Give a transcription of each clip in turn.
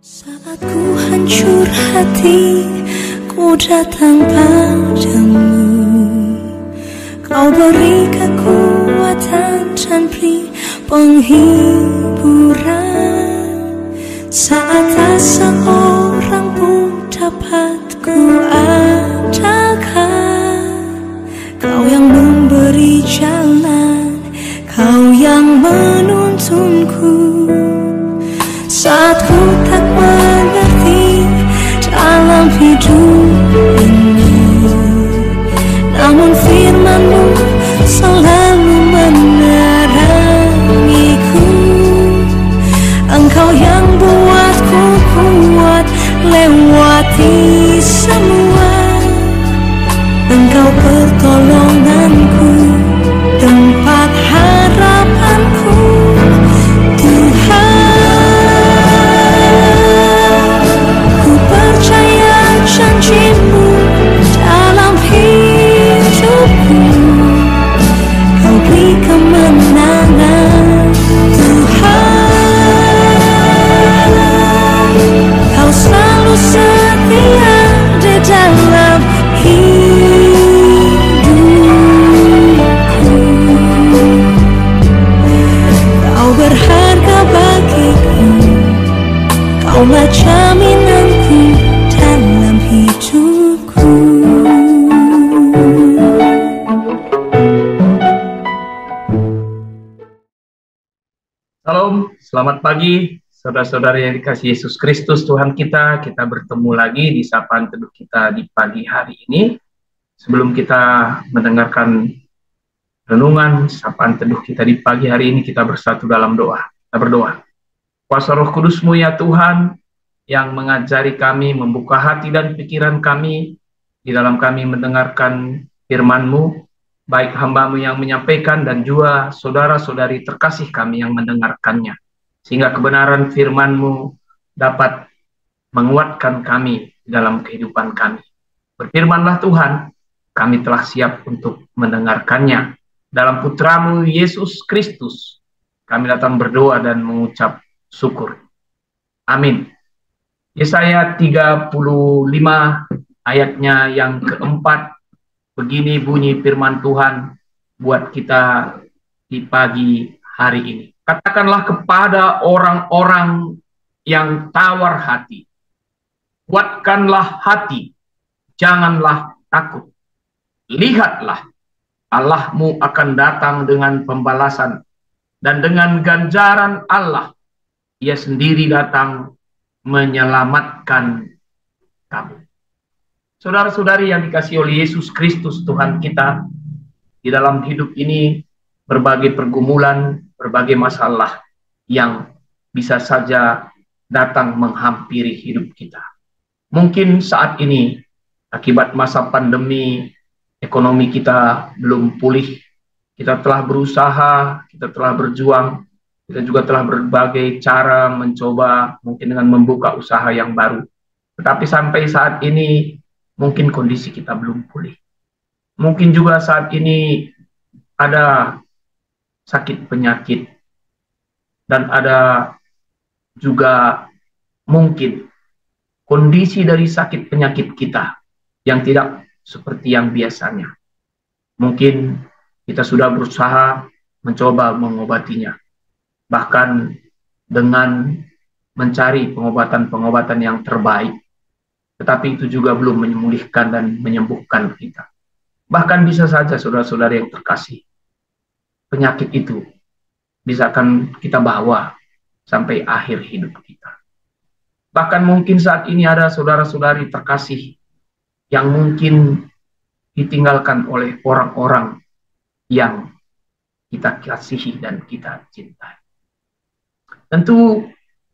Saat ku hancur hati, ku datang padamu. Kau beri kekuatan dan beri penghiburan. Saat tak seorang pun dapat ku andalkan, Kau yang memberi jalan, Kau yang menuntunku. Saat ku tak mengerti dalam hidup ini, namun firman-Mu selalu menerangiku. Engkau yang buatku kuat lewati semua. Engkau pertolonganku, tempat harapanku, Tuhan. Janji-Mu dalam hidupku, Kau beri kemenangan, Tuhan. Kau selalu setia di dalam hidupku. Kau berharga bagiku, Kaulah jaminanku dalam hidupku. Salam, selamat pagi saudara-saudari yang dikasihi Yesus Kristus Tuhan kita. Kita bertemu lagi di sapaan teduh kita di pagi hari ini. Sebelum kita mendengarkan renungan sapaan teduh kita di pagi hari ini, kita bersatu dalam doa. Kita berdoa. Kuasa Roh Kudus-Mu ya Tuhan, yang mengajari kami, membuka hati dan pikiran kami, di dalam kami mendengarkan firman-Mu, baik hamba-Mu yang menyampaikan dan juga saudara-saudari terkasih kami yang mendengarkannya, sehingga kebenaran firman-Mu dapat menguatkan kami dalam kehidupan kami. Berfirmanlah Tuhan, kami telah siap untuk mendengarkannya. Dalam Putra-Mu Yesus Kristus, kami datang berdoa dan mengucap syukur. Amin. Yesaya 35 ayatnya yang keempat, begini bunyi firman Tuhan buat kita di pagi hari ini. Katakanlah kepada orang-orang yang tawar hati, kuatkanlah hati, janganlah takut. Lihatlah, Allah-Mu akan datang dengan pembalasan, dan dengan ganjaran Allah, Ia sendiri datang menyelamatkan kamu. Saudara-saudari yang dikasihi oleh Yesus Kristus Tuhan kita, di dalam hidup ini berbagai pergumulan, berbagai masalah yang bisa saja datang menghampiri hidup kita. Mungkin saat ini akibat masa pandemi, ekonomi kita belum pulih. Kita telah berusaha, kita telah berjuang, kita juga telah berbagai cara mencoba mungkin dengan membuka usaha yang baru. Tetapi sampai saat ini mungkin kondisi kita belum pulih. Mungkin juga saat ini ada sakit penyakit, dan ada juga mungkin kondisi dari sakit penyakit kita yang tidak seperti yang biasanya. Mungkin kita sudah berusaha mencoba mengobatinya, bahkan dengan mencari pengobatan-pengobatan yang terbaik, tetapi itu juga belum memulihkan dan menyembuhkan kita. Bahkan bisa saja saudara-saudara yang terkasih, penyakit itu bisa akan kita bawa sampai akhir hidup kita. Bahkan mungkin saat ini ada saudara-saudari terkasih yang mungkin ditinggalkan oleh orang-orang yang kita kasihi dan kita cintai. Tentu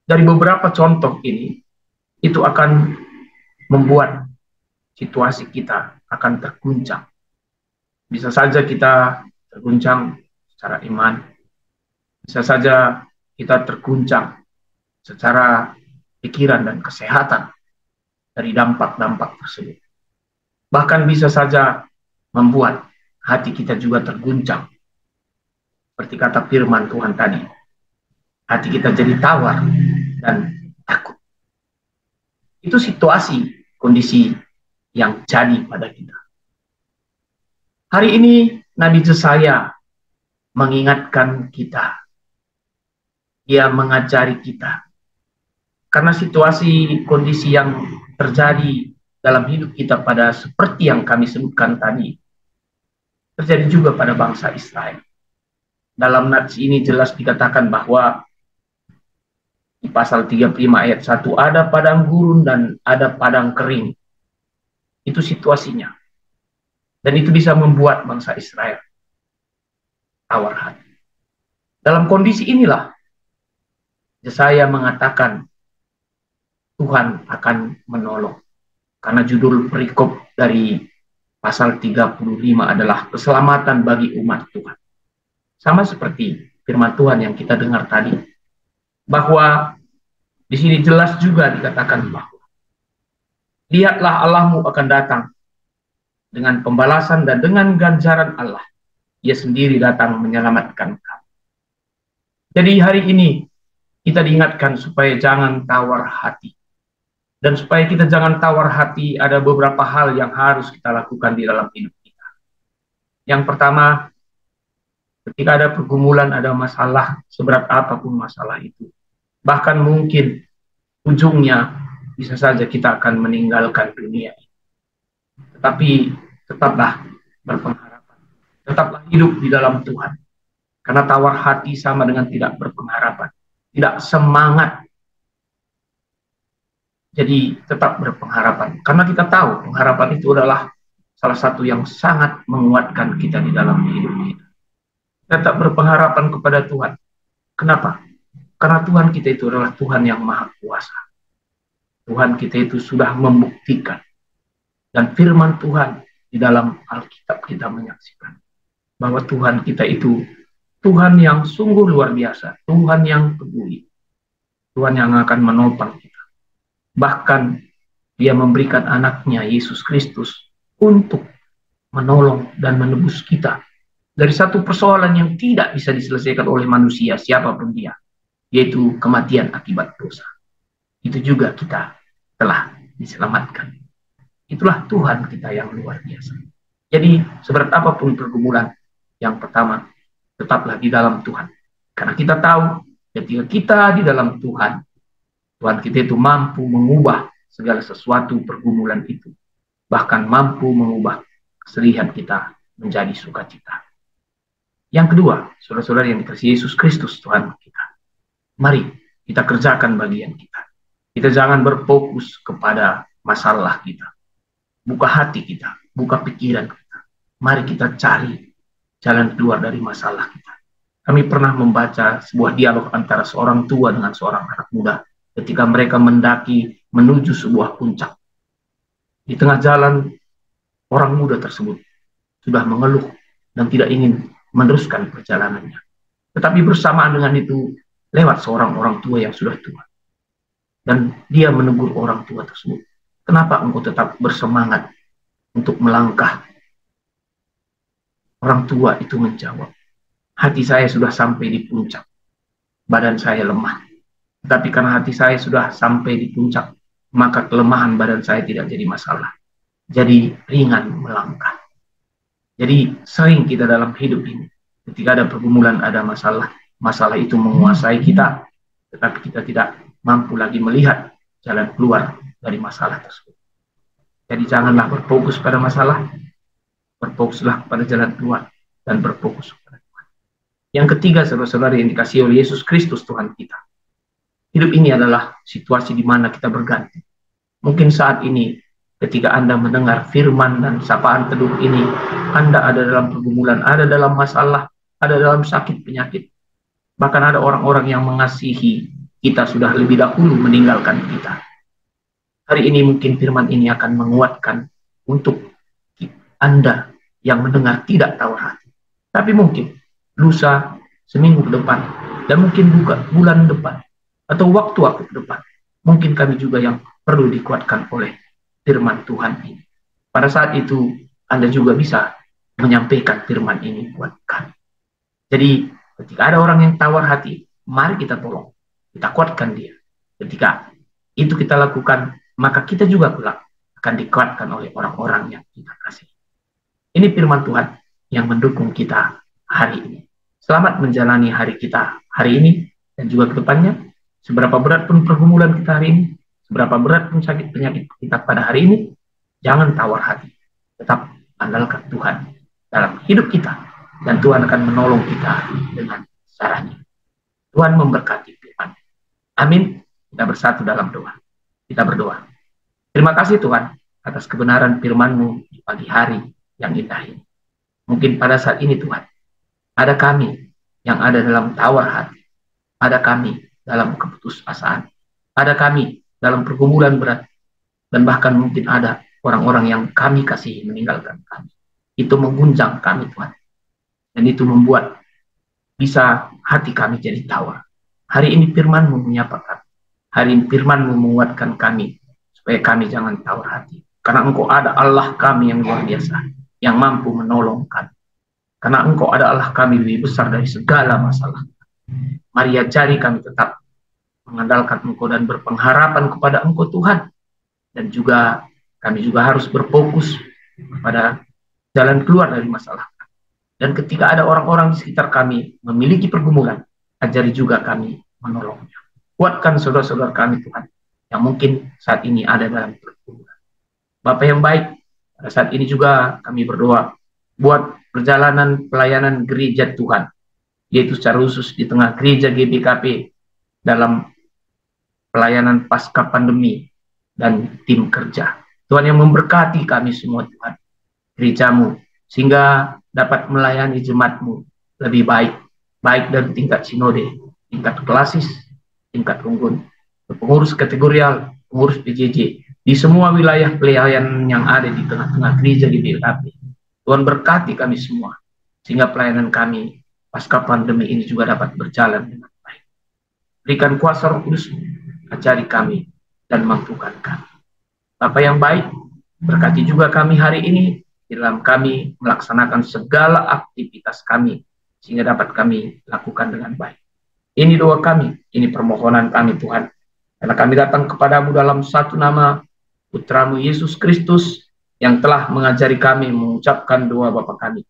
dari beberapa contoh ini, itu akan membuat situasi kita akan terguncang. Bisa saja kita terguncang secara iman, bisa saja kita terguncang secara pikiran dan kesehatan dari dampak-dampak tersebut. Bahkan bisa saja membuat hati kita juga terguncang. Seperti kata firman Tuhan tadi, hati kita jadi tawar dan takut. Itu situasi, kondisi yang jadi pada kita. Hari ini Nabi Yesaya mengingatkan kita. Dia mengajari kita. Karena situasi, kondisi yang terjadi dalam hidup kita pada seperti yang kami sebutkan tadi, terjadi juga pada bangsa Israel. Dalam nats ini jelas dikatakan bahwa di pasal 35 ayat 1 ada padang gurun dan ada padang kering. Itu situasinya. Dan itu bisa membuat bangsa Israel tawar hati. Dalam kondisi inilah Yesaya mengatakan Tuhan akan menolong. Karena judul perikop dari pasal 35 adalah keselamatan bagi umat Tuhan. Sama seperti firman Tuhan yang kita dengar tadi. Bahwa di sini jelas juga dikatakan bahwa lihatlah Allahmu akan datang dengan pembalasan dan dengan ganjaran Allah. Ia sendiri datang menyelamatkan kamu. Jadi hari ini kita diingatkan supaya jangan tawar hati. Dan supaya kita jangan tawar hati, ada beberapa hal yang harus kita lakukan di dalam hidup kita. Yang pertama, ketika ada pergumulan, ada masalah, seberat apapun masalah itu, bahkan mungkin ujungnya bisa saja kita akan meninggalkan dunia. Tetapi tetaplah berpengharapan. Tetaplah hidup di dalam Tuhan. Karena tawar hati sama dengan tidak berpengharapan. Tidak semangat. Jadi tetap berpengharapan. Karena kita tahu pengharapan itu adalah salah satu yang sangat menguatkan kita di dalam hidup kita. Tetap berpengharapan kepada Tuhan. Kenapa? Karena Tuhan kita itu adalah Tuhan yang maha kuasa. Tuhan kita itu sudah membuktikan. Dan firman Tuhan di dalam Alkitab kita menyaksikan. Bahwa Tuhan kita itu Tuhan yang sungguh luar biasa. Tuhan yang peduli. Tuhan yang akan menopang kita. Bahkan dia memberikan anaknya Yesus Kristus untuk menolong dan menebus kita dari satu persoalan yang tidak bisa diselesaikan oleh manusia siapapun dia, yaitu kematian akibat dosa. Itu juga kita telah diselamatkan. Itulah Tuhan kita yang luar biasa. Jadi seberat apapun pergumulan, yang pertama tetaplah di dalam Tuhan. Karena kita tahu ketika kita di dalam Tuhan, Tuhan kita itu mampu mengubah segala sesuatu pergumulan itu. Bahkan mampu mengubah kesedihan kita menjadi sukacita. Yang kedua, saudara-saudara yang dikasihi Yesus Kristus Tuhan kita. Mari kita kerjakan bagian kita. Kita jangan berfokus kepada masalah kita. Buka hati kita, buka pikiran kita. Mari kita cari jalan keluar dari masalah kita. Kami pernah membaca sebuah dialog antara seorang tua dengan seorang anak muda. Ketika mereka mendaki menuju sebuah puncak. Di tengah jalan, orang muda tersebut sudah mengeluh dan tidak ingin meneruskan perjalanannya. Tetapi bersamaan dengan itu, lewat seorang orang tua yang sudah tua. Dan dia menegur orang tua tersebut. Kenapa engkau tetap bersemangat untuk melangkah? Orang tua itu menjawab, hati saya sudah sampai di puncak. Badan saya lemah. Tetapi karena hati saya sudah sampai di puncak, maka kelemahan badan saya tidak jadi masalah. Jadi ringan melangkah. Jadi sering kita dalam hidup ini, ketika ada pergumulan, ada masalah, masalah itu menguasai kita, tetapi kita tidak mampu lagi melihat jalan keluar dari masalah tersebut. Jadi janganlah berfokus pada masalah, berfokuslah pada jalan keluar, dan berfokus pada Tuhan. Yang ketiga, saudara-saudara yang dikasihi oleh Yesus Kristus Tuhan kita. Hidup ini adalah situasi di mana kita berganti. Mungkin saat ini, ketika Anda mendengar firman dan sapaan teduh ini, Anda ada dalam pergumulan, ada dalam masalah, ada dalam sakit penyakit. Bahkan ada orang-orang yang mengasihi kita sudah lebih dahulu meninggalkan kita. Hari ini mungkin firman ini akan menguatkan untuk Anda yang mendengar tidak tawar hati. Tapi mungkin lusa, seminggu ke depan, dan mungkin bulan depan, atau waktu-waktu ke depan, mungkin kami juga yang perlu dikuatkan oleh firman Tuhan ini. Pada saat itu, Anda juga bisa menyampaikan firman ini buat kami. Jadi, ketika ada orang yang tawar hati, mari kita tolong, kita kuatkan dia. Ketika itu kita lakukan, maka kita juga kelak akan dikuatkan oleh orang-orang yang kita kasih. Ini firman Tuhan yang mendukung kita hari ini. Selamat menjalani hari kita hari ini dan juga ke depannya. Seberapa berat pun pergumulan kita hari ini, seberapa berat pun sakit penyakit kita pada hari ini, jangan tawar hati. Tetap andalkan Tuhan dalam hidup kita, dan Tuhan akan menolong kita dengan caranya. Tuhan memberkati firman. Amin. Kita bersatu dalam doa. Kita berdoa. Terima kasih Tuhan atas kebenaran firman-Mu di pagi hari yang indah ini. Mungkin pada saat ini Tuhan, ada kami yang ada dalam tawar hati, ada kami dalam keputusasaan, ada kami dalam pergumulan berat, dan bahkan mungkin ada orang-orang yang kami kasihi meninggalkan kami. Itu mengguncang kami Tuhan, dan itu membuat bisa hati kami jadi tawar. Hari ini firman-Mu menyapa kami, hari ini firman-Mu menguatkan kami, supaya kami jangan tawar hati, karena Engkau ada Allah kami yang luar biasa, yang mampu menolong kami. Karena Engkau ada Allah kami lebih besar dari segala masalah. Mari ajari kami tetap mengandalkan Engkau dan berpengharapan kepada Engkau Tuhan. Dan juga kami juga harus berfokus pada jalan keluar dari masalah. Dan ketika ada orang-orang di sekitar kami memiliki pergumulan, ajari juga kami menolongnya. Kuatkan saudara-saudara kami Tuhan, yang mungkin saat ini ada dalam pergumulan. Bapa yang baik, pada saat ini juga kami berdoa buat perjalanan pelayanan gereja Tuhan, yaitu secara khusus di tengah gereja GBKP dalam pelayanan pasca pandemi dan tim kerja. Tuhan yang memberkati kami semua Tuhan, gereja-Mu, sehingga dapat melayani jemaat-Mu lebih baik, baik dari tingkat sinode, tingkat klasis, tingkat runggun, pengurus kategorial, pengurus PJJ, di semua wilayah pelayanan yang ada di tengah-tengah gereja GBKP. Tuhan berkati kami semua, sehingga pelayanan kami pasca pandemi ini juga dapat berjalan dengan baik. Berikan kuasa Roh Kudus, ajari kami dan mampukan kami. Bapa yang baik, berkati juga kami hari ini, di dalam kami melaksanakan segala aktivitas kami, sehingga dapat kami lakukan dengan baik. Ini doa kami, ini permohonan kami Tuhan, karena kami datang kepadamu dalam satu nama Putra-Mu Yesus Kristus, yang telah mengajari kami mengucapkan doa Bapa kami.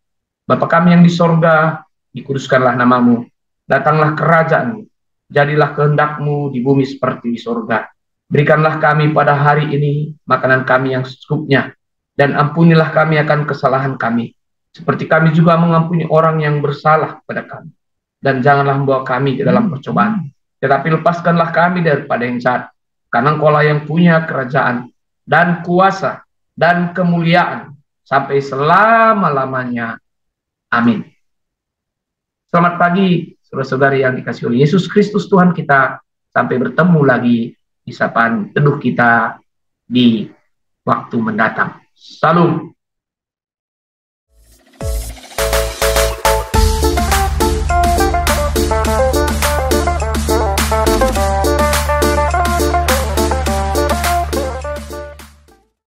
Bapa kami yang di sorga, dikuduskanlah namamu, datanglah kerajaan-Mu, jadilah kehendak-Mu di bumi seperti di sorga. Berikanlah kami pada hari ini makanan kami yang secukupnya, dan ampunilah kami akan kesalahan kami, seperti kami juga mengampuni orang yang bersalah kepada kami. Dan janganlah membawa kami ke dalam percobaan, tetapi lepaskanlah kami daripada yang jahat, karena Engkau-lah yang punya kerajaan dan kuasa dan kemuliaan sampai selama-lamanya. Amin. Selamat pagi, saudara-saudari yang dikasihi oleh Yesus Kristus Tuhan kita. Sampai bertemu lagi di sapaan teduh kita di waktu mendatang. Salam.